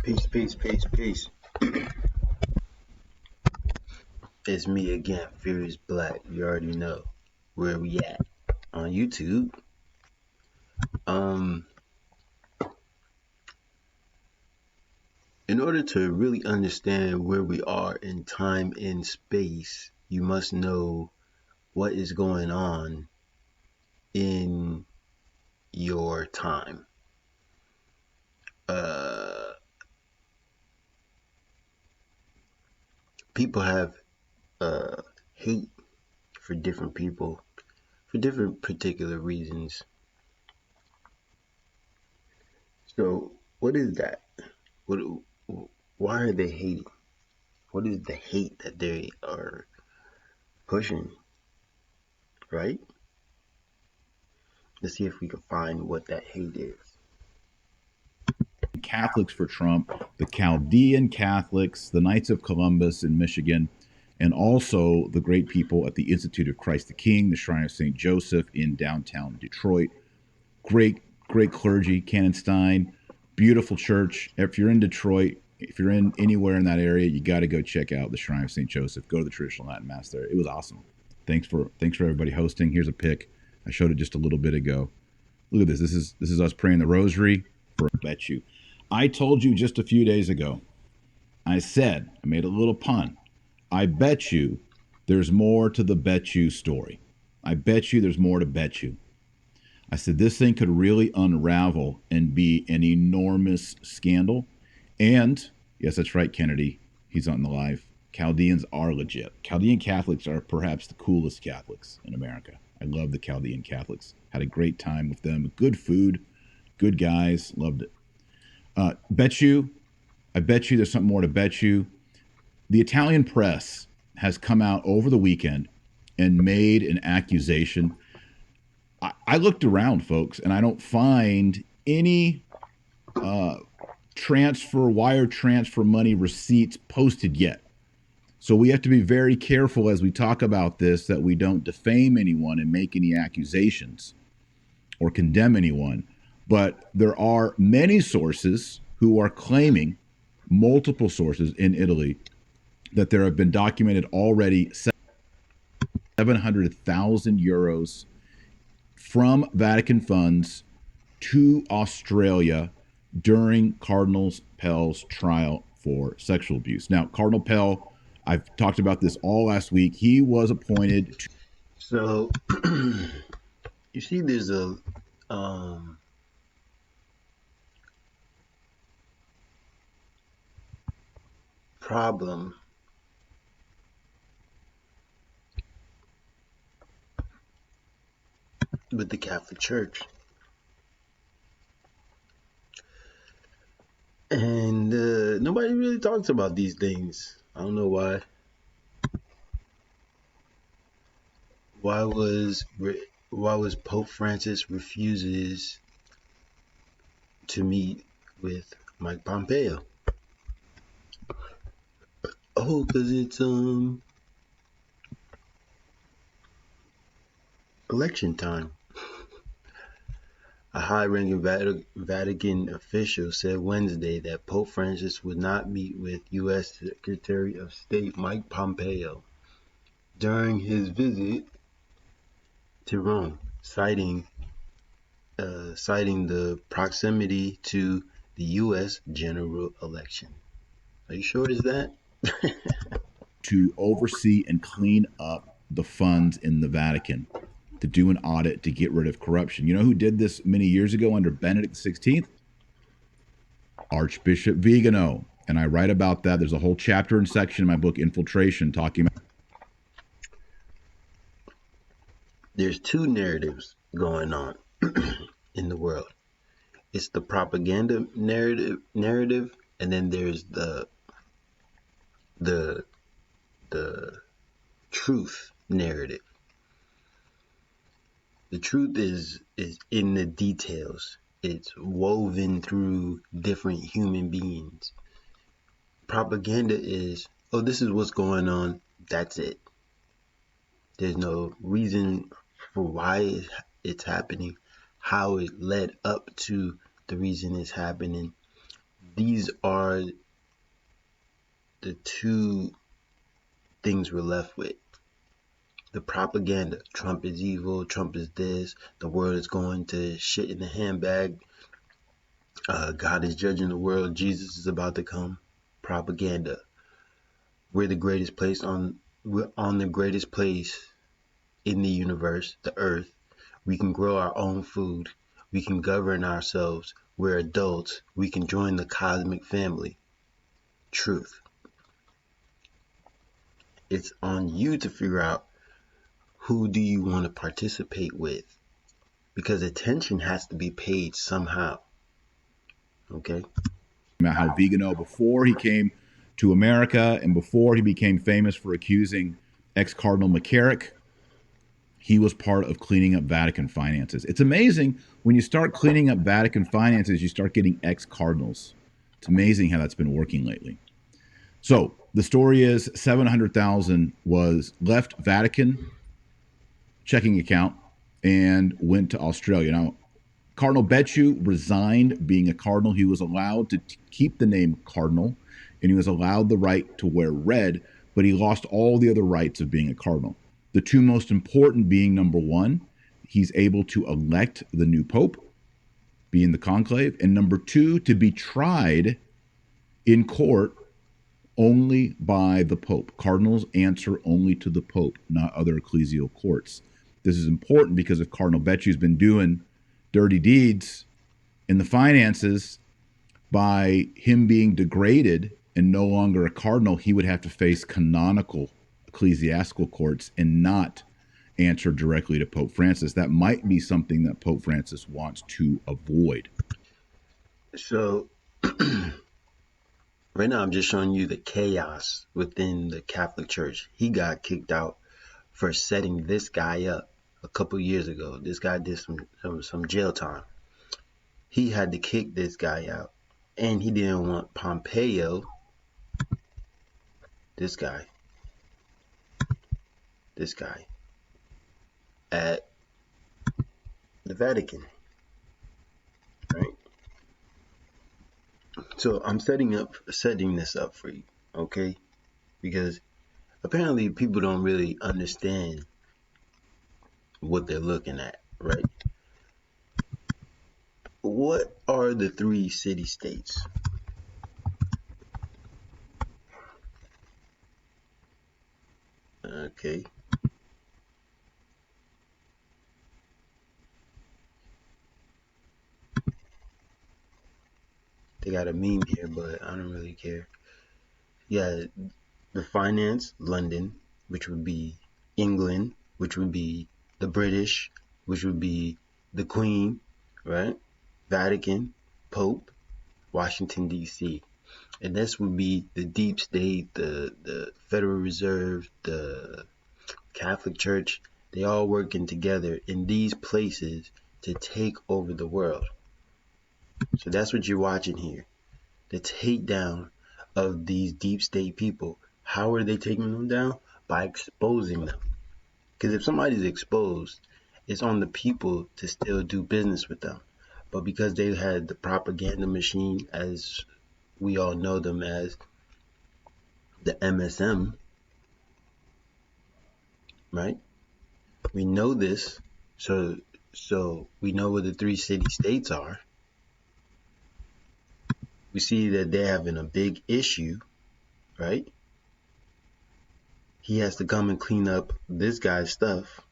Peace, peace, peace, peace. It's me again, Furious Black. You already know where we at on YouTube. Um, in order to really understand where we are in time and space, you must know what is going on in your time. Uh, People have hate for different people for different particular reasons. So, what is that? What? Why are they hating? What is the hate that they are pushing? Right? Let's see if we can find what that hate is. Catholics for Trump, the Chaldean Catholics, the Knights of Columbus in Michigan, and also the great people at the Institute of Christ the King, the Shrine of St. Joseph in downtown Detroit. Great clergy, Canon Stein, beautiful church. If you're in Detroit, if you're in anywhere in that area, you got to go check out the Shrine of St. Joseph. Go to the traditional Latin Mass there. It was awesome. Thanks for everybody hosting. Here's a pic. I showed it just a little bit ago. Look at this. This is us praying the rosary for Bet You. I told you just a few days ago, I made a little pun. I bet you there's more to the Bet You story. I bet you there's more to Bet You. I said this thing could really unravel and be an enormous scandal. And yes, that's right, Kennedy. He's on the live. Chaldeans are legit. Chaldean Catholics are perhaps the coolest Catholics in America. I love the Chaldean Catholics. Had a great time with them. Good food, good guys. Loved it. I bet you there's something more to Bet You. The Italian press has come out over the weekend and made an accusation. I looked around, folks, and I don't find any wire transfer money receipts posted yet. So we have to be very careful as we talk about this that we don't defame anyone and make any accusations or condemn anyone. But there are many sources who are claiming, multiple sources in Italy, that there have been documented already 700,000 euros from Vatican funds to Australia during Cardinal Pell's trial for sexual abuse. Now, Cardinal Pell, I've talked about this all last week. He was appointed to... So, you see, there's a problem with the Catholic Church. And nobody really talks about these things. I don't know why. Why was Pope Francis refuses to meet with Mike Pompeo? Oh, because it's election time. A high-ranking Vatican official said Wednesday that Pope Francis would not meet with U.S. Secretary of State Mike Pompeo during his visit to Rome, citing the proximity to the U.S. general election. Are you sure it's that? to oversee and clean up the funds in the Vatican, to do an audit to get rid of corruption. You know who did this many years ago under Benedict XVI? Archbishop Vigano. And I write about that. There's a whole chapter and section in my book, Infiltration, talking about... There's two narratives going on in the world. It's the propaganda narrative, and then there's the truth narrative. The truth is in the details. It's woven through different human beings. Propaganda is, oh, this is what's going on. That's it. There's no reason for why it's happening, how it led up to the reason it's happening. these are the two things we're left with. The propaganda. Trump is evil. Trump is this. The world is going to shit in the handbag. God is judging the world. Jesus is about to come. Propaganda. We're on the greatest place in the universe, the earth. We can grow our own food. We can govern ourselves. We're adults. We can join the cosmic family. Truth. It's on you to figure out who do you want to participate with, because attention has to be paid somehow. Okay? About how Vigano, before he came to America and before he became famous for accusing ex-Cardinal McCarrick, he was part of cleaning up Vatican finances. It's amazing when you start cleaning up Vatican finances, you start getting ex-cardinals. It's amazing how that's been working lately. So the story is 700,000 was left Vatican checking account and went to Australia. Now, Cardinal Becciu resigned being a cardinal. He was allowed to keep the name cardinal, and he was allowed the right to wear red, but he lost all the other rights of being a cardinal. The two most important being, number one, he's able to elect the new pope, be in the conclave, and number two, to be tried in court only by the pope. Cardinals answer only to the pope, not other ecclesial courts. This is important because if Cardinal Becciu's been doing dirty deeds in the finances, by him being degraded and no longer a cardinal, he would have to face canonical ecclesiastical courts and not answer directly to Pope Francis. That might be something that Pope Francis wants to avoid. So right now I'm just showing you the chaos within the Catholic Church. He got kicked out for setting this guy up a couple years ago. This guy did some jail time. He had to kick this guy out, and he didn't want Pompeo, this guy, at the Vatican, right? So I'm setting this up for you, okay? Because apparently people don't really understand what they're looking at, right? What are the three city-states? Okay. They got a meme here, but I don't really care. Yeah, the finance, London, which would be England, which would be the British, which would be the Queen, right? Vatican, Pope, Washington, D.C. And this would be the deep state, the Federal Reserve, the Catholic Church. They all working together in these places to take over the world. So that's what you're watching here. The takedown of these deep state people. How are they taking them down? By exposing them. Because if somebody's exposed, it's on the people to still do business with them. But because they had the propaganda machine, as we all know them as, the MSM, right? We know this, so we know where the three city-states are. We see that they're having a big issue, right? He has to come and clean up this guy's stuff.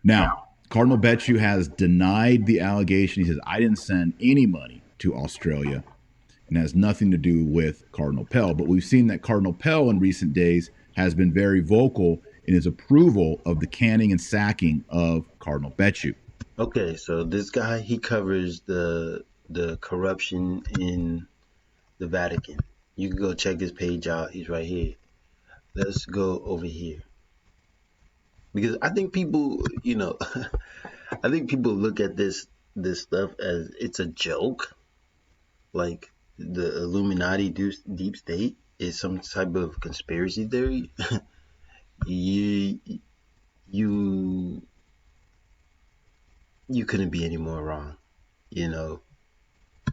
Now, Cardinal Becciu has denied the allegation. He says, I didn't send any money to Australia, and has nothing to do with Cardinal Pell. But we've seen that Cardinal Pell in recent days has been very vocal in his approval of the canning and sacking of Cardinal Becciu. Okay, so this guy, he covers the corruption in the Vatican. You can go check his page out. He's right here. Let's go over here. Because I think people, I think people look at this stuff as it's a joke. Like the Illuminati deep state is some type of conspiracy theory. you couldn't be any more wrong.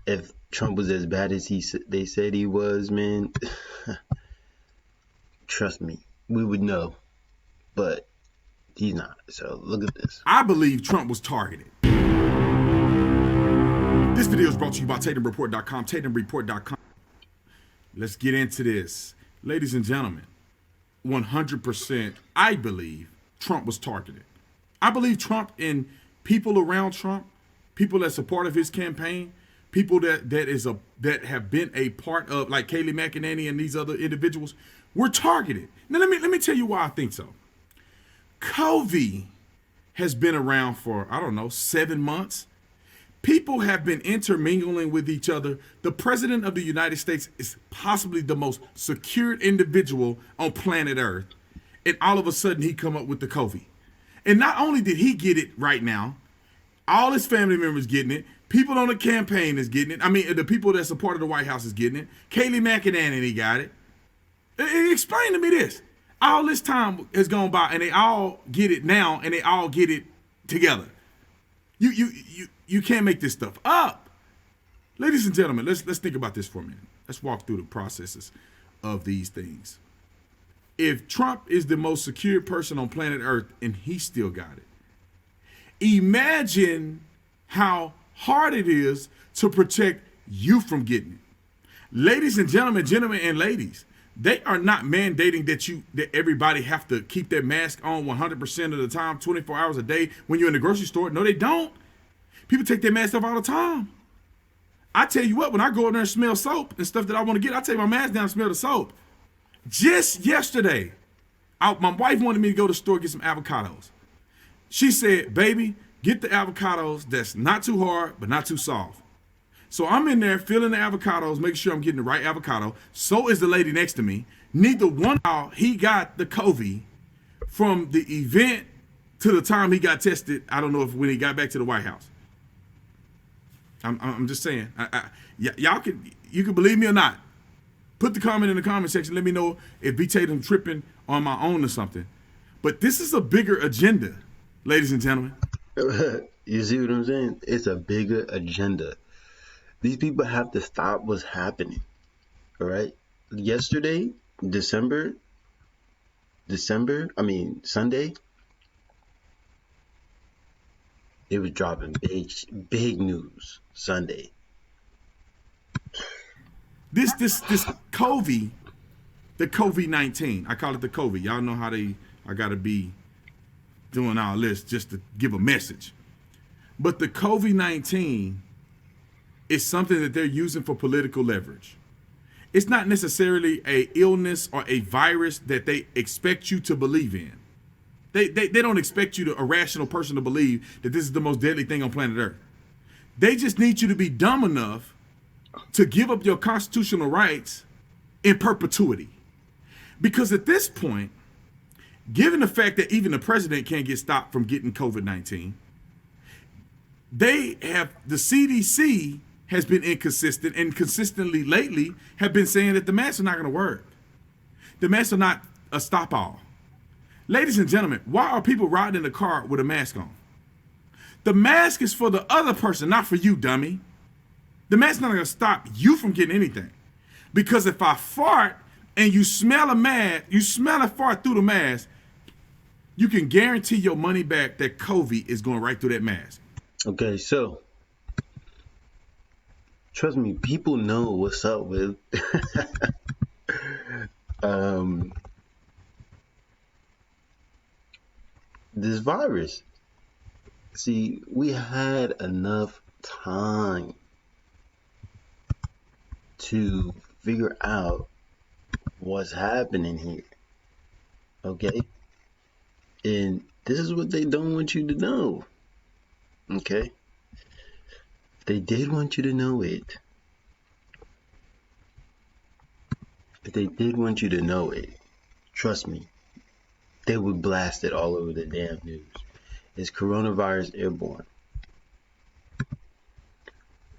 if Trump was as bad as they said he was, man, trust me, we would know. But he's not. So look at this. I believe Trump was targeted. This video is brought to you by TatumReport.com, TatumReport.com. Let's get into this. Ladies and gentlemen, 100%, I believe Trump was targeted. I believe Trump and people around Trump, people that's a part of his campaign, people that have been a part of, like Kayleigh McEnany and these other individuals, were targeted. Now let me tell you why I think so. COVID has been around for, I don't know, 7 months. People have been intermingling with each other. The president of the United States is possibly the most secured individual on planet Earth. And all of a sudden he come up with the COVID. And not only did he get it right now, all his family members getting it. People on the campaign is getting it. I mean, the people that's a part of the White House is getting it. Kayleigh McEnany got it. Explain to me this. All this time has gone by and they all get it now and they all get it together. You can't make this stuff up. Ladies and gentlemen, let's think about this for a minute. Let's walk through the processes of these things. If Trump is the most secure person on planet Earth and he still got it, imagine how hard it is to protect you from getting it. Ladies and gentlemen and ladies, they are not mandating that everybody have to keep their mask on 100% of the time, 24 hours a day when you're in the grocery store. No, they don't. People take their mask off all the time. I tell you what, when I go in there and smell soap and stuff that I want to get, I take my mask down and smell the soap. Just yesterday, my wife wanted me to go to the store and get some avocados. She said, baby, get the avocados that's not too hard, but not too soft. So I'm in there feeling the avocados, making sure I'm getting the right avocado. So is the lady next to me. Neither one of he got the COVID from the event to the time he got tested. I don't know if when he got back to the White House. I'm just saying. You can believe me or not. Put the comment in the comment section. Let me know if B. Tatum tripping on my own or something. But this is a bigger agenda, ladies and gentlemen. You see what I'm saying? It's a bigger agenda. These people have to stop what's happening. All right? Yesterday, Sunday, it was dropping big news Sunday. This COVID, the COVID-19, I call it the COVID. Y'all know how I gotta be doing all this just to give a message. But the COVID-19 is something that they're using for political leverage. It's not necessarily a illness or a virus that they expect you to believe in. They don't expect you, a rational person, to believe that this is the most deadly thing on planet Earth. They just need you to be dumb enough to give up your constitutional rights in perpetuity. Because at this point, given the fact that even the president can't get stopped from getting COVID-19, the CDC has been inconsistent and consistently lately have been saying that the masks are not going to work. The masks are not a stop all. Ladies and gentlemen, why are people riding in the car with a mask on? The mask is for the other person, not for you, dummy. The mask is not going to stop you from getting anything. Because if I fart and you smell a fart through the mask, you can guarantee your money back that COVID is going right through that mask. Okay, so trust me, people know what's up with this virus. See, we had enough time to figure out what's happening here. Okay? And this is what they don't want you to know. Okay? They did want you to know it. If they did want you to know it, trust me, they would blast it all over the damn news. Is coronavirus airborne?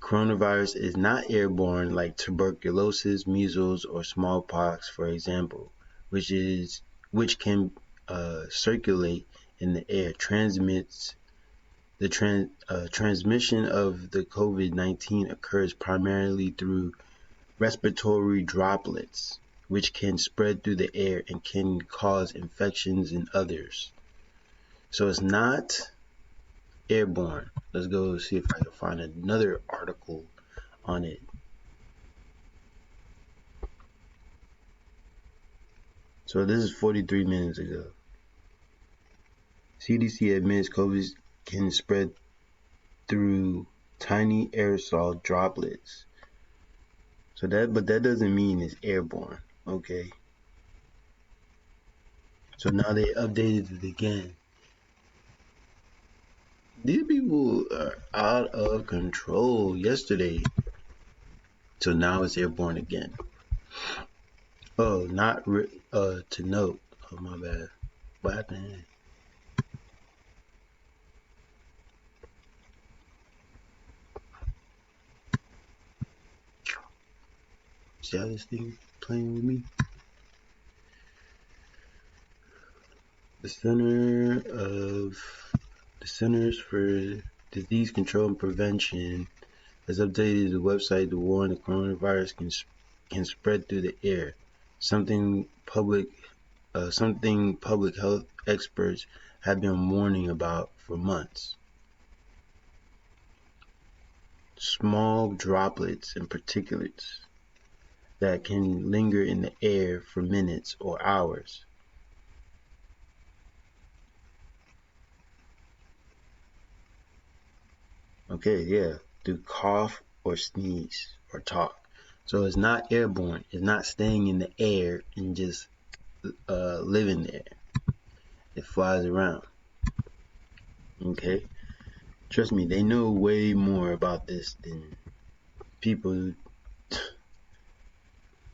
Coronavirus is not airborne like tuberculosis, measles, or smallpox, for example, which can circulate in the air, transmits The transmission of the COVID-19 occurs primarily through respiratory droplets, which can spread through the air and can cause infections in others. So it's not airborne. Let's go see if I can find another article on it. So this is 43 minutes ago. CDC admits COVID can spread through tiny aerosol droplets. But that doesn't mean it's airborne, okay? So now they updated it again. These people are out of control yesterday. So now it's airborne again. Oh, to note. Oh, my bad. What happened? See how this thing playing with me? The Centers for Disease Control and Prevention has updated the website to warn the coronavirus can spread through the air. Something public health experts have been warning about for months. Small droplets and particulates that can linger in the air for minutes or hours. Okay, yeah, through cough or sneeze or talk. So it's not airborne. It's not staying in the air and just living there. It flies around. Okay? Trust me, they know way more about this than people.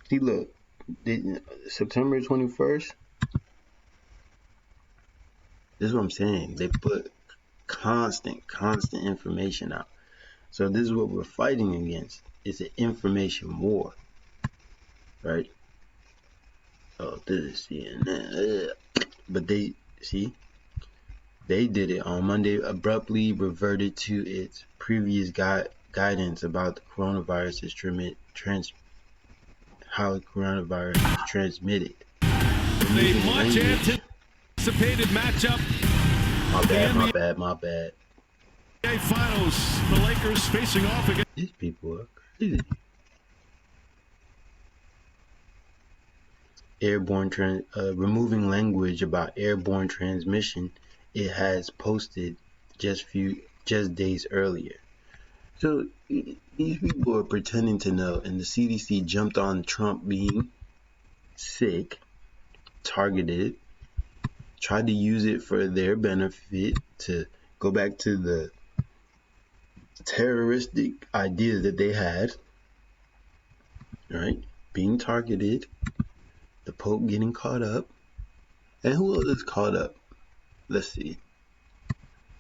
See, look, September 21st, this is what I'm saying. They put constant information out. So this is what we're fighting against. It's an information war, right? Oh, this is CNN. But they did it on Monday, abruptly reverted to its previous guidance about the coronavirus how coronavirus is transmitted. The much anticipated matchup. My bad. NBA Finals, the Lakers facing off against. These people are crazy. Removing language about airborne transmission, it has posted just days earlier. So these people are pretending to know, and the CDC jumped on Trump being sick, targeted, tried to use it for their benefit to go back to the terroristic ideas that they had, right? Being targeted, the Pope getting caught up, and who else is caught up? Let's see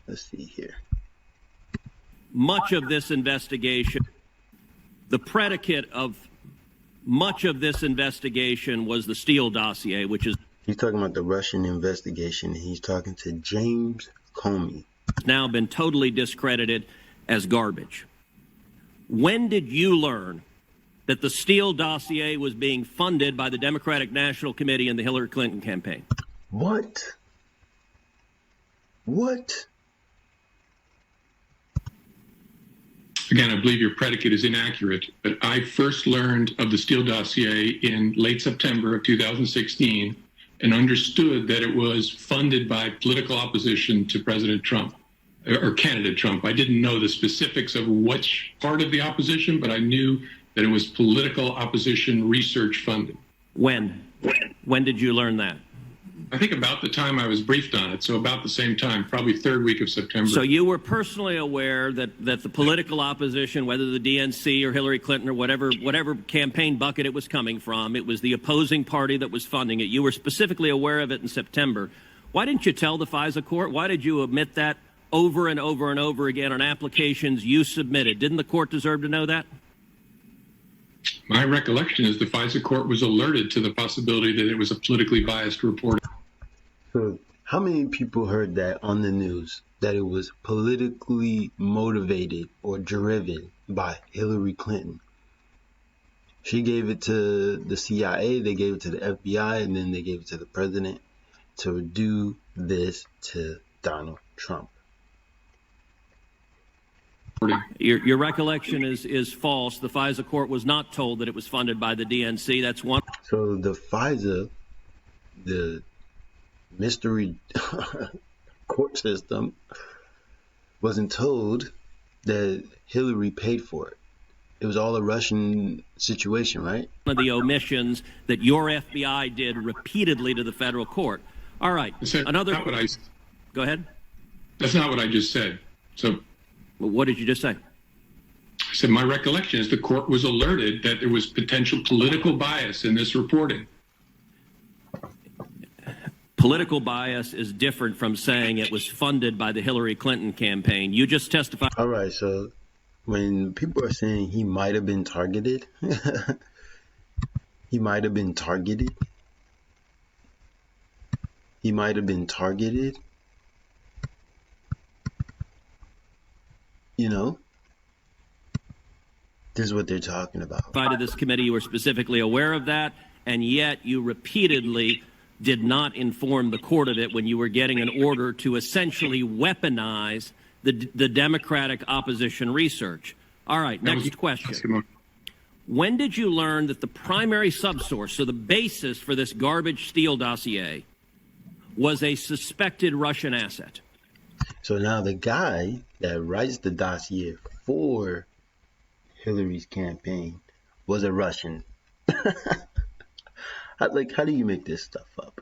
here. Much of this investigation, the predicate of much of this investigation was the Steele dossier, which is He's talking about the Russian investigation, and he's talking to James Comey. Now been totally discredited as garbage. When did you learn that the Steele dossier was being funded by the Democratic National Committee and the Hillary Clinton campaign? What? Again, I believe your predicate is inaccurate, but I first learned of the Steele dossier in late September of 2016 and understood that it was funded by political opposition to President Trump, or candidate Trump. I didn't know the specifics of which part of the opposition, but I knew that it was political opposition research funded. When did you learn that? I think about the time I was briefed on it, so about the same time, probably third week of September. So you were personally aware that the political opposition, whether the DNC or Hillary Clinton or whatever campaign bucket it was coming from, it was the opposing party that was funding it. You were specifically aware of it in September. Why didn't you tell the FISA court? Why did you admit that over and over and over again on applications you submitted? Didn't the court deserve to know that? My recollection is the FISA court was alerted to the possibility that it was a politically biased report. So how many people heard that on the news? that it was politically motivated or driven by Hillary Clinton. She gave it to the CIA, they gave it to the FBI, and then they gave it to the president to do this to Donald Trump. Your recollection is false. The FISA court was not told that it was funded by the DNC. That's one. So the FISA, the mystery court system, wasn't told that Hillary paid for it. It was all a Russian situation, right? One of the omissions that your FBI did repeatedly to the federal court. All right. Another. Go ahead. That's not what I just said. So. Well, what did you just say? I said my recollection is the court was alerted that there was potential political bias in this reporting. Political bias is different from saying it was funded by the Hillary Clinton campaign. You just testified. All right, so when people are saying he might have been targeted, he might have been targeted. He might have been targeted. You know, this is what they're talking about. To this committee, you were specifically aware of that, and yet you repeatedly did not inform the court of it when you were getting an order to essentially weaponize the Democratic opposition research. All right, next question. When did you learn that the primary subsource, so the basis for this garbage Steele dossier, was a suspected Russian asset? So now the guy that writes the dossier for Hillary's campaign was a Russian. How do you make this stuff up?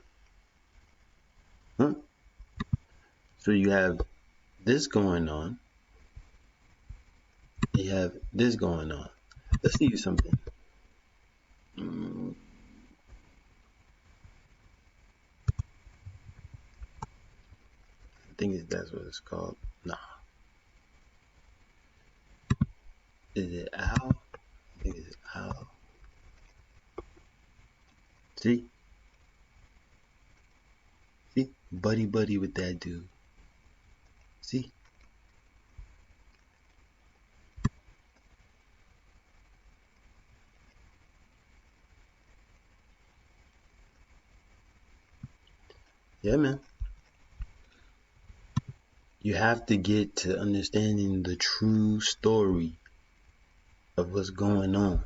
Huh? So you have this going on. You have this going on. Let's see something. I think that's what it's called. Nah. Is it Al? I think it's Al. See? See? Buddy with that dude. See? Yeah, man. You have to get to understanding the true story of what's going on.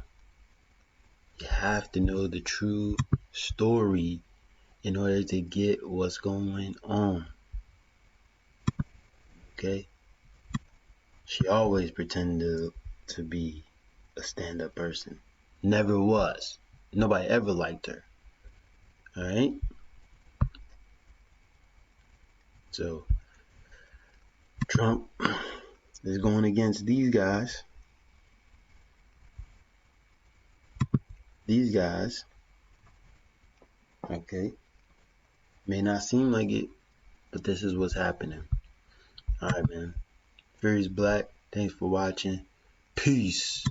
You have to know the true story in order to get what's going on. Okay? She always pretended to be a stand-up person. Never was. Nobody ever liked her. Alright? So, Trump is going against these guys. These guys, okay, may not seem like it, but this is what's happening. Alright, man. Furious Black, thanks for watching. Peace.